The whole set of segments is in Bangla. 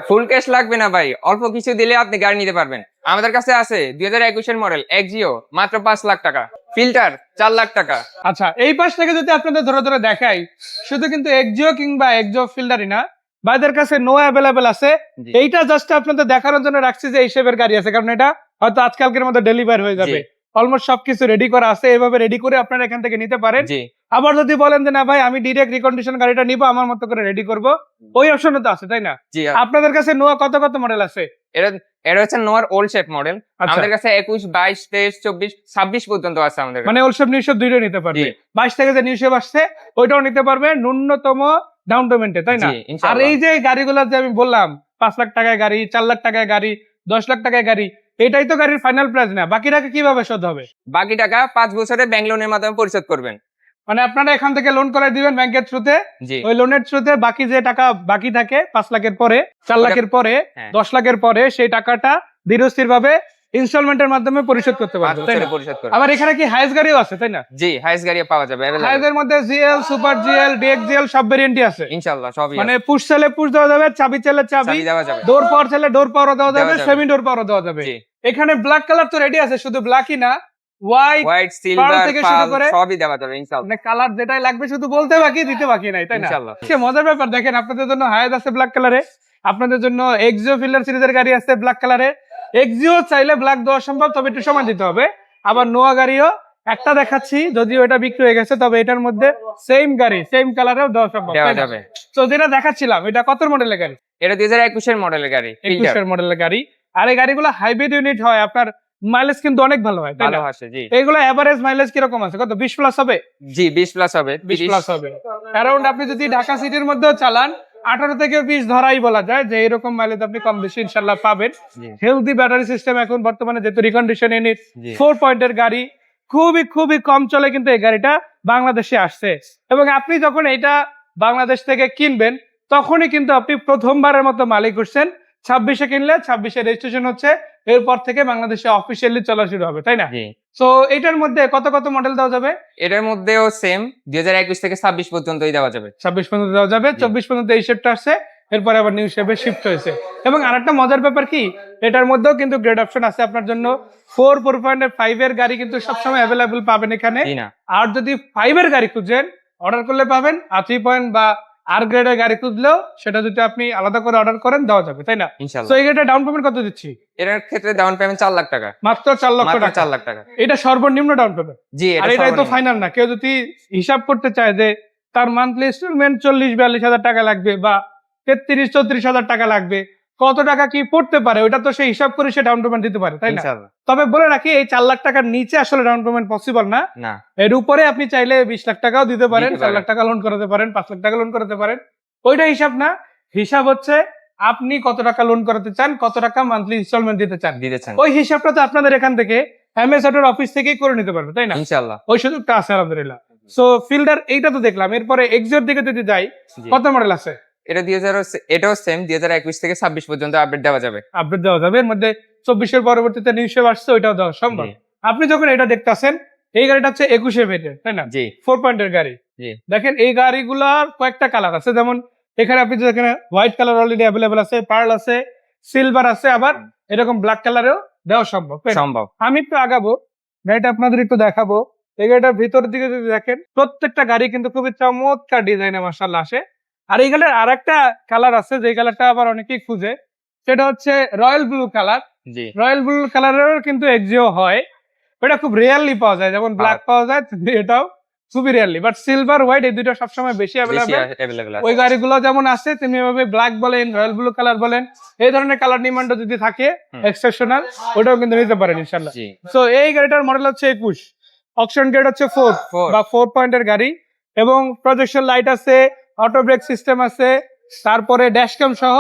ফুল ক্যাশ লাগবে না ভাই, অল্প কিছু দিলে আপনি গাড়ি নিতে পারবেন। আমাদের কাছে আছে 2021 এর মডেল এক্সিও, মাত্র 5 লাখ টাকা। ফিল্টার 4 লাখ টাকা। আচ্ছা, এই পাশ থেকে যদি আপনাদের ধরে ধরে দেখাই, শুধু কিন্তু এক্সিও কিংবা এক্সিও ফিল্টারই না, ভাইদের কাছে নো অ্যাভেলেবেল আছে। জি। এইটা জাস্ট আপনাদের দেখানোর জন্য রাখছি যে এই শেপের গাড়ি আছে, কারণ এটা হয়তো আজকালকের মধ্যে ডেলিভার হয়ে যাবে। জি। অলমোস্ট সবকিছু রেডি করা আছে, এভাবে রেডি করে আপনারা এখান থেকে নিতে পারেন। জি আবার যদি বলেন যে না ভাই আমি ডিরেক্ট রিকন্ডিশন গাড়িটা নিবো, আমার মতো করে রেডি করব, ওই অপশনও তো আছে, তাই না? জি। আপনাদের কাছে নোয়া কত কত মডেল আছে? এটা এটা হচ্ছে নোয়ার ওল্ড শেপ মডেল। আচ্ছা। আমাদের কাছে 21, 22, 23, 24, 26 পর্যন্ত আছে আমাদের কাছে। মানে ওল্ড শেপ নিউ শেপ দুইটাই নিতে পারবে। জি। 22 থেকে যে নিউ শেপ আসছে ওইটাও নিতে পারবে ন্যূনতম ডাউন পেমেন্টে, তাই না? জি, আর ইনশাআল্লাহ। এই যে গাড়িগুলো যে আমি বললাম 5 লাখ টাকায় গাড়ি, 4 লাখ টাকায় গাড়ি, 10 লাখ টাকায় গাড়ি, এটাই তো গাড়ির ফাইনাল প্রাইস না। বাকি টাকা কিভাবে শোধ হবে? বাকি টাকা 5 বছরে ব্যাংক লোনের মাধ্যমে পরিশোধ করবেন। মানে আপনারা এখান থেকে লোন করে দিবেন ব্যাংকের থ্রুতে, জি। ওই লোনের থ্রুতে বাকি যে টাকা বাকি থাকে 5 লাখের পরে, 4 লাখের পরে, হ্যাঁ। 10 লাখের পরে, সেই টাকাটা ধীরস্থির ভাবে ইনস্টলমেন্টের মাধ্যমে পরিশোধ করতে 5 পারবে, তাই বছরে না? পরিশোধ করবেন। আবার এখানে কি হাইস গাড়িও আছে, তাই না? জি, হাইস গাড়ি পাওয়া যাবে available। হাইসের মধ্যে GL, super GL, DX GL সব ভেরিয়েন্টই আছে। ইনশাআল্লাহ সবই মানে আছে। পুশ চাইলে পুশ দেওয়া যাবে, চাবি চাইলে চাবি, চাবি দেওয়া যাবে। ডোর পাওয়ার চাইলে ডোর পাওয়ারও দেওয়া যাবে, দেওয়া যাবে। সেমি ডোর পাওয়ারও দেওয়া যাবে। জি। এখানে ব্ল্যাক কালার তো রেডি আছে, শুধু ব্ল্যাকই না, হোয়াইট, হোয়াইট, পার্ল সিলভার, থেকে শুরু পার্ল করে সবই দেওয়া যাবে ইনশাআল্লাহ। মানে কালার যেটাই লাগবে শুধু বলতে বাকি, দিতে বাকি নাই, তাই না? ইনশাআল্লাহ। সে মজার ব্যাপার দেখেন, আপনাদের জন্য হায়াত আছে ব্ল্যাক কালারে, আপনাদের জন্য এক্সিও ফিল্ডার সিরিজের গাড়ি আছে ব্ল্যাক কালারে। এক্সিও চাইলে ব্ল্যাক দেওয়া সম্ভব, তবে একটু সময় দিতে হবে। আবার নোয়া গাড়িও একটা দেখাচ্ছি, যদিও এটা বিক্রি হয়ে গেছে, তবে এটার মধ্যে সেম গাড়ি সেম কালারেও দেওয়া সম্ভব, দেওয়া তাই না? যাবে। তো যেটা দেখাচ্ছিলাম এটা কত মডেলের গাড়ি? এটা 2021 এর মডেলের গাড়ি, ফিল্টার 21 মডেলের গাড়ি। আর এই গাড়িগুলো হাইব্রিড ইউনিট হয়, আপনার মাইলেজ কিন্তু অনেক ভালো হয়, তাই ভালো না? আছে। জি। এগুলো এভারেজ মাইলেজ কিরকম আছে? কত 20 প্লাস হবে? জি 20 প্লাস হবে। 20 30 প্লাস হবে। অ্যারাউন্ড আপনি যদি ঢাকা সিটির মধ্যেও চালান 18 থেকে 20 ধরাই বলা যায় যে এরকম মাইলেজ আপনি কম বেশি ইনশাআল্লাহ পাবেন। জি। হেলদি ব্যাটারি সিস্টেম এখন বর্তমানে যেহেতু রিকন্ডিশন ইউনিট, জি। 4 পয়েন্টের গাড়ি, খুবই কম চলে কিন্তু এই গাড়িটা বাংলাদেশে আসছে। এবং আপনি যখন এটা বাংলাদেশ থেকে কিনবেন তখনই কিন্তু আপনি প্রথমবারের মতো মালিক হচ্ছেন। 26-এ কিনলে 26-এ রেজিস্ট্রেশন হচ্ছে, এরপর থেকে বাংলাদেশে অফিসিয়ালি চলা শুরু হবে, তাই না? জি। সো এটার মধ্যে কত কত মডেল দেওয়া যাবে? এটার মধ্যেও সেম 2021 থেকে 26 পর্যন্তই দেওয়া যাবে। 26 পর্যন্ত দেওয়া যাবে, 24 পর্যন্ত এই শেপটা আসছে, এরপরে আবার নিউ শেপে শিফট হয়েছে। এবং আরেকটা মজার ব্যাপার কি, এটার মধ্যেও কিন্তু গ্রেড অপশন আছে আপনার জন্য। 4.5 এর গাড়ি কিন্তু সবসময় অ্যাভেলেবল পাবেন এখানে। জি না। আর যদি 5 এর গাড়ি খুঁজেন অর্ডার করলে পাবেন, আর 3 পয়েন্ট বা আর গ্রেডের গাড়ি খুঁজলেও সেটা যদি আপনি আলাদা করে অর্ডার করেন দেওয়া যাবে, তাই না? তো ইনশাআল্লাহ। এই গাড়িটা ডাউন পেমেন্ট কত দিচ্ছি? এটার ক্ষেত্রে ডাউন পেমেন্ট 4 লাখ টাকা। মাত্র 4 লক্ষ মাত্র টাকা। 4 লাখ টাকা। এটা সর্বনিম্ন ডাউন পেমেন্ট। জি, আর এটা এটাই তো সর্বনিম্ন। ফাইনাল না। কেউ যদি হিসাব করতে চায় যে তার মান্থলি ইনস্টলমেন্ট 40-42 হাজার টাকা লাগবে বা 33-34 হাজার টাকা লাগবে, কত টাকা কি পড়তে পারে ওটা তো সে হিসাব করে সে ডাউন পেমেন্ট দিতে পারে, তাই না? ইনশাআল্লাহ। তবে বলে রাখি এই 4 লাখ টাকার নিচে আসলে ডাউন পেমেন্ট পসিবল না। না। এর উপরে আপনি চাইলে 20 লাখ টাকাও দিতে পারেন, দিতে 4 পারেন। লাখ টাকা লোন করাতে পারেন, 5 লাখ টাকা লোন করাতে পারেন। ওইটা হিসাব না, হিসাব হচ্ছে আপনি কত টাকা লোন করাতে চান, কত টাকা মান্থলি ইনস্টলমেন্ট দিতে চান। দিতেছেন। ওই হিসাবটা তো আপনাদের এখান থেকে এমএসএর অফিস থেকেই করে নিতে পারবে, তাই না? ইনশাআল্লাহ। ওই সুযোগটা আছে আলহামদুলিল্লাহ। সো ফিল্ডার এইটা তো দেখলাম, এরপরে এক্সিওর দিকে যদি যাই, জি। কত মডেল আছে? এটা 2000, এটাও সেম 2021 থেকে 26 পর্যন্ত আপডেট দেওয়া যাবে। আপডেট দেওয়া যাবে, এর মধ্যে 24 এর পরবর্তীতে নিউ শেপ আসছে, ওইটাও দেওয়া সম্ভব। জি। আপনি যখন এটা দেখতেছেন, এই গাড়িটা হচ্ছে 21 ভেরিয়েন্ট, তাই না? জি। 4 পয়েন্টের গাড়ি। জি। দেখেন এই গাড়িগুলোর কয়েকটা কালার আছে, যেমন এখানে আপনি যেখানে হোয়াইট কালার অলরেডি অ্যাভেলেবল আছে, পার্ল আছে, সিলভার আছে, আবার এরকম ব্ল্যাক কালারেও দেওয়া সম্ভব, তাই না? সম্ভব। আমি একটু আগাবো, গাড়িটা আপনাদের একটু দেখাবো। এই গাড়িটার ভিতরের দিকে যদি দেখেন, প্রত্যেকটা গাড়ি কিন্তু খুবই চমৎকার ডিজাইনে মাশাআল্লাহ আসে। আর এই গাড়ির আরেকটা কালার আছে, যে কালারটা আবার অনেকেই খুঁজে, সেটা হচ্ছে রয়্যাল ব্লু কালার। জি। রয়্যাল ব্লু কালারেরও কিন্তু এক্সিও হয়, ওটা খুব রেয়ারলি পাওয়া যায়, যেমন ব্ল্যাক পাওয়া যায়, এটাও খুবই রেয়ারলি। বাট সিলভার হোয়াইট এই দুটো সবসময় বেশি বেশি অ্যাভেলেবেল। अवेलेबल ওই আছে। গাড়িগুলো যেমন আছে তেমনি ভাবে ব্ল্যাক বলেন, রয়্যাল ব্লু কালার বলেন, এই ধরনের কালার ডিমান্ড যদি থাকে এক্সেপশনাল, ওটাও কিন্তু নিতে পারেন ইনশাআল্লাহ। জি। সো এই গাড়িটার মডেল হচ্ছে 21, অপশন গ্রেড হচ্ছে 4 4 বা 4 পয়েন্টের গাড়ি, এবং প্রজেকশন লাইট আছে, অটো ব্রেক সিস্টেম আছে, তারপরে ড্যাশ ক্যাম সহ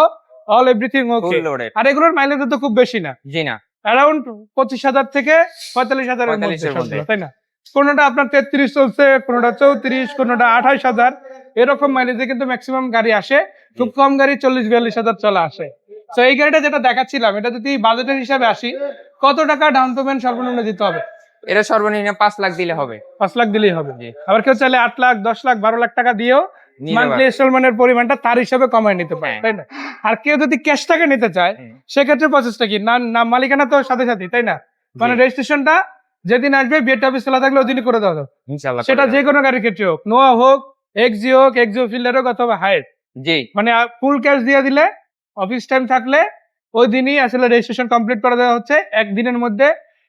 all everything okay. Full loaded. আর এগুলোর মাইলেজ তো খুব বেশি না, জি না। অ্যারাউন্ড 25,000 থেকে 45,000 এর মধ্যে 45 এর মধ্যে। সবগুলো, তাই না? কোনটা আপনার 33 চলছে, কোনটা 34, কোনটা 28,000, এরকম মাইলেজে কিন্তু ম্যাক্সিমাম গাড়ি আসে। খুব কম গাড়ি 40-42,000 চলে আসে। তো এই গাড়িটা যেটা দেখাচ্ছিলাম, এটা যদি বাজেটের হিসাবে আসি, কত টাকা ডাউন পেমেন্ট সর্বনিম্ন দিতে হবে? এটা সর্বনিম্ন 5 লাখ দিলে হবে। 5 লাখ দিলেই হবে। জি। আবার কেউ চাইলে 8 লাখ, 10 লাখ, 12 লাখ টাকা দিয়েও নিতে মান্থলি পারবে। ইনস্টলমেন্টের পরিমাণটা তার হিসাবে কমায় নিতে পারে, হ্যাঁ। তাই না? আর কেউ যদি ক্যাশ টাকা নিতে চায় সেক্ষেত্রে প্রসেসটা কি, নাম মালিকানা তো সাথে সাথে, তাই না? মানে রেজিস্ট্রেশনটা যেদিন আসবে বিয়েটা অফিস খোলা থাকলে ওদিনই করে দেওয়া যাবে। ইনশাআল্লাহ সেটা যে কোনো গাড়ির ক্ষেত্রে হোক, নোয়া হোক, এক্সিও ফিল্ডার হোক অথবা হাইট, জি মানে ফুল ক্যাশ দিয়ে দিলে অফিস টাইম থাকলে ওই দিনই আসলে রেজিস্ট্রেশন কমপ্লিট করে দেওয়া হচ্ছে, একদিনের মধ্যে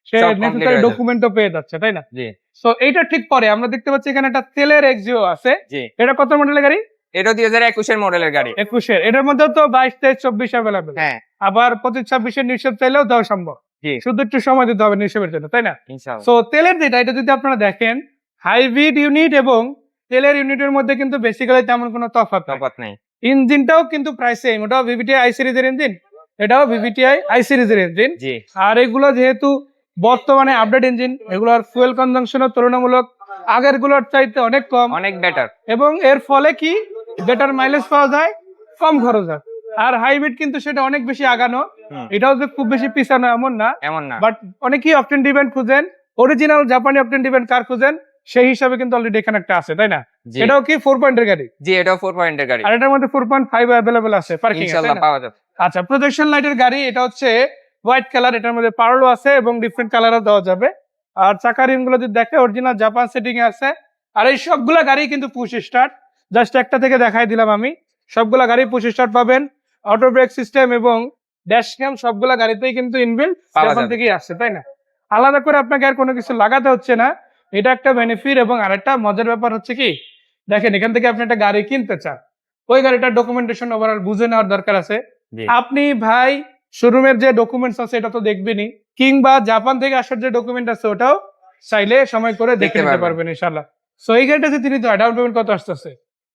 সে সব complete নেসেসারি হয়ে যাবে। ডকুমেন্টও পেয়ে যাচ্ছে, তাই না? জি সো এইটা ঠিক পরে আমরা দেখতে পাচ্ছি এখানে একটা তেলের এক্সিও আছে। জি এটা কত মডেলের গাড়ি? এটা 2021 মডেলের গাড়ি। 21 এটার মধ্যেও তো 22, 23, 24 অ্যাভেলেবেল। হ্যাঁ আবার 25, 26 নিঃসব চাইলেও দেওয়া সম্ভব। জি শুধু একটু সময় দিতে হবে নিঃসবের জন্য, তাই না? ইনশাআল্লাহ। সো তেলের যেটা, এটা যদি আপনারা দেখেন হাইব্রিড ইউনিট এবং তেলের ইউনিটের মধ্যে কিন্তু বেসিক্যালি তেমন কোনো তফাৎ নাই। তফাৎ নাই। ইঞ্জিনটাও কিন্তু প্রায় সেম, ওটাও ভিভিটিআই আই সিরিজের ইঞ্জিন, এটাও ভিভিটিআই আই সিরিজের ইঞ্জিন। জি আর এগুলো যেহেতু বর্তমানে আপডেট ইঞ্জিন, এগুলোর ফুয়েল কনজাম্পশনও তুলনামূলক আগের গুলোর চাইতে অনেক কম, অনেক বেটার। এবং এর ফলে কি বেটার মাইলেজ পাওয়া যায়, কম খরচ হয়। আর হাইব্রিড কিন্তু সেটা অনেক বেশি আগানো, এটাও যে খুব বেশি পিছানো এমন না, এমন না। বাট অনেকেই অপটেন ডিভেন খুঁজেন, অরিজিনাল জাপানি অপটেন ডিভেন কার খুঁজেন, সেই হিসাবে কিন্তু অলরেডি এখানে একটা আছে, তাই না? জি এটাও কি 4 পয়েন্টের গাড়ি, জি এটাও 4 পয়েন্টের গাড়ি। আর এটার মধ্যে 4.5 অ্যাভেলেবল আছে পার্কিং এ, তাই ইনশাআল্লাহ না? পাওয়া যাবে। আচ্ছা, প্রজেকশন লাইটের গাড়ি, এটা হচ্ছে হোয়াইট কালার, এটার মধ্যে পার্লও আছে এবং ডিফারেন্ট কালারও দেওয়া যাবে। আর চাকা রিম গুলো যদি দেখে অরিজিনাল জাপান সেটিং এ আছে। আর এই সবগুলা গাড়ি কিন্তু পুশ স্টার্ট, জাস্ট একটা থেকে দেখাই দিলাম আমি। সবগুলা গাড়ি পুশ স্টার্ট পাবেন, অটো ব্রেক সিস্টেম এবং ড্যাশ ক্যাম সবগুলা গাড়িতেই কিন্তু ইনবিল্ট পাওয়া জাপান যাবে। থেকেই আসছে, তাই না? আলাদা করে আপনাকে আর কোনো কিছু লাগাতে হচ্ছে না, এটা একটা বেনিফিট। এবং আরেকটা মজার ব্যাপার হচ্ছে কি, দেখেন এখান থেকে আপনি একটা গাড়ি কিনতে চান, ওই গাড়িটার ডকুমেন্টেশন ওভারঅল বুঝে নেওয়ার দরকার আছে। জি আপনি ভাই শোরুমের যে ডকুমেন্টস আছে এটা তো দেখবেনই, কিংবা জাপান থেকে আসার যে ডকুমেন্ট আছে ওটাও চাইলে সময় করে দেখে দেখতে নিতে পারবেন। পারবেন ইনশাআল্লাহ। সো এই গাড়িটা যদি নিতে হয় ডাউন পেমেন্ট কত আসতেছে?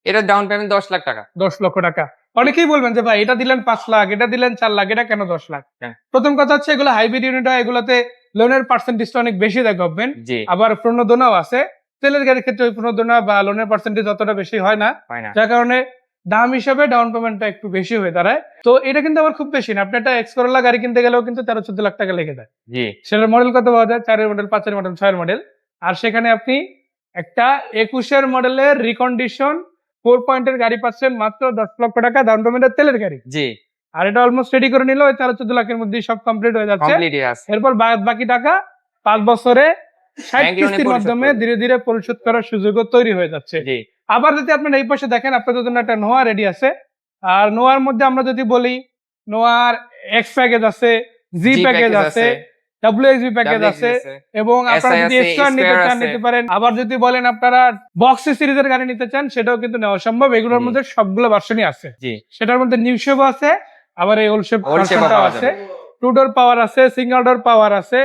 এটা ডাউন পেমেন্ট 10 লাখ টাকা। 10 লক্ষ টাকা। অনেকেই বলবেন যে ভাই এটা দিলেন 5 লাখ, এটা দিলেন 4 লাখ, এটা কেন 10 লাখ? হ্যাঁ। প্রথম কথা হচ্ছে এগুলো হাইব্রিড ইউনিট হয়, এগুলোতে লোনের পার্সেন্টেজটা অনেক বেশি দেয় গভর্নমেন্ট। জি আবার প্রণোদনাও আছে। তেলের গাড়ির ক্ষেত্রে ওই প্রণোদনা বা লোনের পার্সেন্টেজ অতটা বেশি হয় না, হয় না। যার কারণে দাম হিসাবে ডাউন পেমেন্টটা একটু বেশি হয়ে দাঁড়ায়। তো এটা কিন্তু আবার খুব বেশি না, আপনি একটা এক্স করোলা গাড়ি কিনতে গেলেও কিন্তু 13-14 লাখ টাকা লেগে যায়। জি সেটার মডেল কত পাওয়া যায়? 4 এর মডেল, 5 এর মডেল, 6 এর মডেল। আর সেখানে আপনি একটা 21 এর মডেলের রিকন্ডিশন 4 পয়েন্টের গাড়ি পাচ্ছেন মাত্র 10 লক্ষ টাকা ডাউন পেমেন্টের তেলের গাড়ি। জি আর এটা অলমোস্ট রেডি করে নিলে ওই 13-14 লাখের মধ্যেই সব কমপ্লিট হয়ে যাচ্ছে। কমপ্লিট আছে। এরপর বাকি টাকা 5 বছরে 60 ব্যাংক লোনে কিস্তির পরিশোধ মাধ্যমে করবে। ধীরে ধীরে পরিশোধ করার সুযোগও তৈরি হয়ে যাচ্ছে। জি আবার যদি আপনারা এই পাশে দেখেন, আপনাদের জন্য একটা নোয়া রেডি আছে। আর নোয়ার মধ্যে আমরা যদি বলি, নোয়ার এক্স প্যাকেজ আছে, জি জি প্যাকেজ আছে, WXV প্যাকেজ WXV আছে, আছে, এবং আপনারা SI যদি আছে, স্কয়ার নিতে স্কয়ার চান আছে। নিতে পারেন। আবার যদি বলেন আপনারা বক্স সিরিজের গাড়ি নিতে চান, সেটাও কিন্তু নেওয়া সম্ভব। এগুলোর জি। মধ্যে সবগুলো ভার্সনই আছে। জি সেটার মধ্যে নিউ শেপ আছে, আবার এই ওল্ড শেপ Old shape ও ভার্সনটাও পাওয়া আছে। যাবে। 2 ডোর পাওয়ার আছে, সিঙ্গেল ডোর পাওয়ার আছে,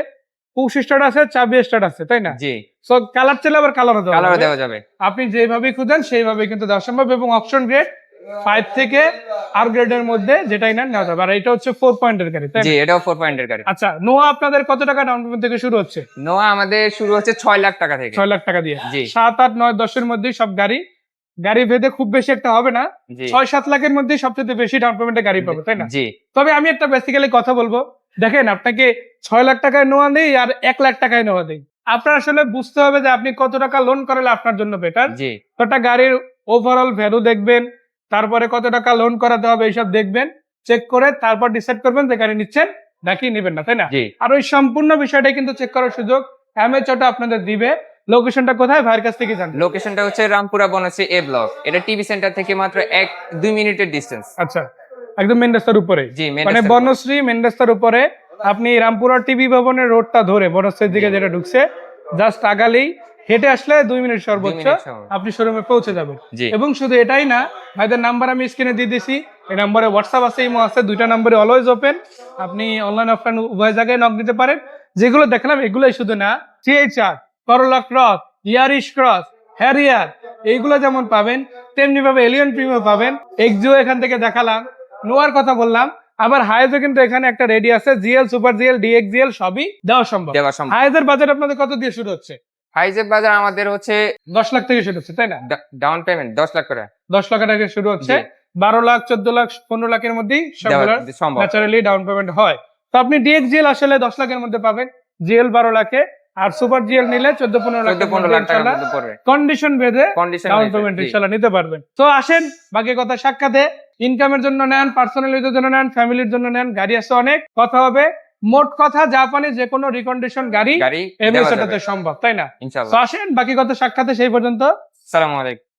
পুশ স্টার্ট আছে, চাবি স্টার্ট আছে, তাই না? জি সো কালার চাইলে আবার কালারও দেওয়া কালারও যাবে। দেওয়া যাবে। আপনি যেভাবে খুঁজেন সেইভাবে কিন্তু দেওয়া সম্ভব। এবং অপশন গ্রেড 5 থেকে আর গ্রেডের মধ্যে যেটাই নেন নেওয়া যাবে। আর এটা হচ্ছে 4 পয়েন্টের গাড়ি, তাই জি না? এটাও 4 পয়েন্টের গাড়ি। আচ্ছা, নোয়া আপনাদের কত টাকা ডাউন পেমেন্ট থেকে শুরু হচ্ছে? নোয়া আমাদের শুরু হচ্ছে 6 লাখ টাকা থেকে। 6 লাখ টাকা দিয়ে। জি 7, 8, 9, 10 এর মধ্যেই সব গাড়ি ভেদে খুব বেশি একটা হবে না। জি 6-7 লাখের মধ্যেই সবচেয়ে বেশি ডাউন পেমেন্টে গাড়ি পাবে, তাই না? জি তবে আমি একটা বেসিক্যালি কথা বলবো, দেখেন আপনাকে 6 লাখ টাকায় নোয়া নেই আর 1 লাখ টাকায় নোয়া নেই, আপনার আসলে বুঝতে হবে যে আপনি কত টাকা লোন করালে আপনার জন্য বেটার। জি তো একটা গাড়ির ওভারঅল ভ্যালু দেখবেন, তারপরে কত টাকা লোন করাতে হবে এইসব দেখবেন, চেক করে তারপর ডিসাইড করবেন যে গাড়ি নিচ্ছেন নাকি নেবেন না, তাই না? জি আর ওই সম্পূর্ণ বিষয়টাই কিন্তু চেক করার সুযোগ এমএচ অটো আপনাদের দিবে। লোকেশনটা কোথায় ভাইয়ের কাছ থেকে জানবেন? লোকেশনটা হচ্ছে রামপুরা বনশ্রী এ ব্লক। এটা টিভি সেন্টার থেকে মাত্র 1-2 মিনিটের ডিসটেন্স। আচ্ছা, একদম মেন রাস্তার উপরে, জি মেন মানে বনশ্রী মেন রাস্তার উপরে। আপনি রামপুরা টিভি ভবনের রোডটা ধরে বনশ্রীর দিকে যেটা ঢুকছে, জাস্ট আগালেই হেঁটে আসলে 2 মিনিট সর্বোচ্চ আপনি শোরুমে পৌঁছে যাবেন। জি এবং শুধু এটাই না, ভাইদের নাম্বার আমি স্ক্রিনে দিয়ে দিছি, এই নাম্বারে হোয়াটসঅ্যাপ আছে, ইমো আছে, দুইটা নাম্বারে অলওয়েজ ওপেন। আপনি অনলাইন অফলাইন উভয় জায়গায় নক দিতে পারেন। যেগুলো দেখলাম এগুলোই শুধু না, CHR, করোলা ক্রস, ইয়ারিশ ক্রস, হ্যারিয়ার, এইগুলো যেমন পাবেন তেমনি ভাবে এলিয়ন প্রিমিয়াম পাবেন। এক্সিও এখান থেকে দেখালাম, নোয়ার কথা বললাম, আবার হাইজও কিন্তু এখানে একটা রেডি আছে। জিএল, সুপার জিএল, DXGL সবই দেওয়া সম্ভব। দেওয়া সম্ভব। হাইজের বাজেট আপনাদের কত দিয়ে শুরু হচ্ছে? হাইজের বাজার আমাদের হচ্ছে 10 লাখ থেকে শুরু হচ্ছে, তাই না? ডাউন পেমেন্ট 10 লাখ করে 10 লাখ টাকা শুরু হচ্ছে। জি। 12 লাখ, 14 লাখ, 15 লাখের মধ্যেই দেওয়া সবগুলো সম্ভব। ন্যাচারালি ডাউন পেমেন্ট হয়। তো আপনি DXGL আসলে 10 লাখের মধ্যে পাবেন, জিএল 12 লাখে, আর সুপার জিএল নিলে 14-15 লাখ 14-15 লাখ টাকার মধ্যে পড়বে কন্ডিশন ভেদে কন্ডিশন ডাউন পেমেন্ট ইনশাআল্লাহ নিতে পারবেন। তো আসেন বাকি কথা সাক্ষাতে, ইনকামের জন্য নেন, পার্সোনাল ইউজের জন্য নেন, ফ্যামিলির জন্য নেন, গাড়ি আছে অনেক, কথা হবে। মোট কথা জাপানি যে কোনো রিকন্ডিশন গাড়ি গাড়ি এমএস দেওয়া এটাতে যাবে সম্ভব, তাই না? তো ইনশাআল্লাহ। আসেন বাকি কথা সাক্ষাতে, সেই পর্যন্ত আসসালামু আলাইকুম।